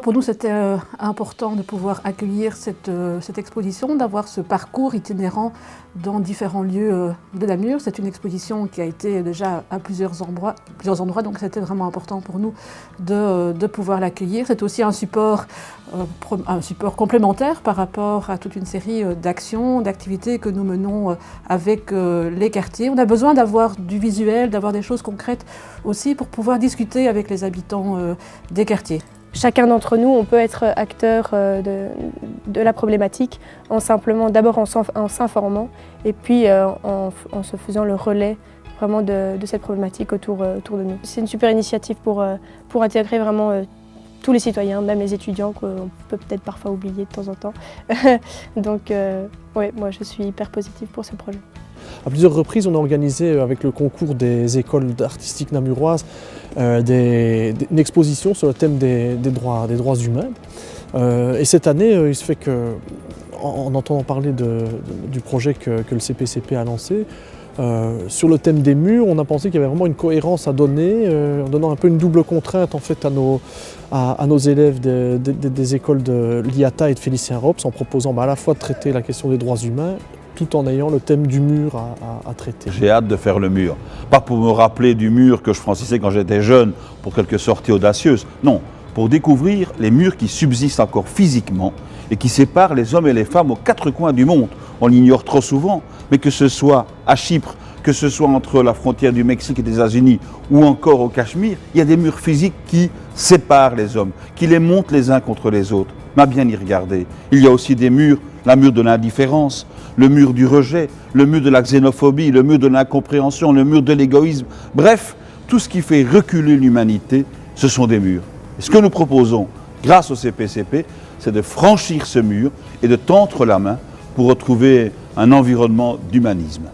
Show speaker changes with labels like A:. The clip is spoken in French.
A: Pour nous, c'était important de pouvoir accueillir cette exposition, d'avoir ce parcours itinérant dans différents lieux de Namur. C'est une exposition qui a été déjà à plusieurs endroits, donc c'était vraiment important pour nous de pouvoir l'accueillir. C'est aussi un support complémentaire par rapport à toute une série d'actions, d'activités que nous menons avec les quartiers. On a besoin d'avoir du visuel, d'avoir des choses concrètes aussi pour pouvoir discuter avec les habitants des quartiers.
B: Chacun d'entre nous, on peut être acteur de la problématique d'abord en s'informant et puis en se faisant le relais vraiment de cette problématique autour de nous. C'est une super initiative pour intégrer vraiment tous les citoyens, même les étudiants qu'on peut peut-être parfois oublier de temps en temps. Donc ouais, moi je suis hyper positive pour ce projet.
C: À plusieurs reprises, on a organisé avec le concours des écoles artistiques namuroises une exposition sur le thème des droits humains. Et cette année, il se fait qu'en entendant parler du projet que le CPCP a lancé, sur le thème des murs, on a pensé qu'il y avait vraiment une cohérence à donner, en donnant un peu une double contrainte en fait, à nos élèves des écoles de l'IATA et de Félicien Rops, en proposant à la fois de traiter la question des droits humains, tout en ayant le thème du mur à traiter.
D: J'ai hâte de faire le mur. Pas pour me rappeler du mur que je franchissais quand j'étais jeune, pour quelques sorties audacieuses. Non, pour découvrir les murs qui subsistent encore physiquement et qui séparent les hommes et les femmes aux quatre coins du monde. On l'ignore trop souvent, mais que ce soit à Chypre, que ce soit entre la frontière du Mexique et des États-Unis ou encore au Cachemire, il y a des murs physiques qui séparent les hommes, qui les montent les uns contre les autres. Mais à bien y regarder, il y a aussi des murs, la mur de l'indifférence, le mur du rejet, le mur de la xénophobie, le mur de l'incompréhension, le mur de l'égoïsme. Bref, tout ce qui fait reculer l'humanité, ce sont des murs. Et ce que nous proposons, grâce au CPCP, c'est de franchir ce mur et de tendre la main pour retrouver un environnement d'humanisme.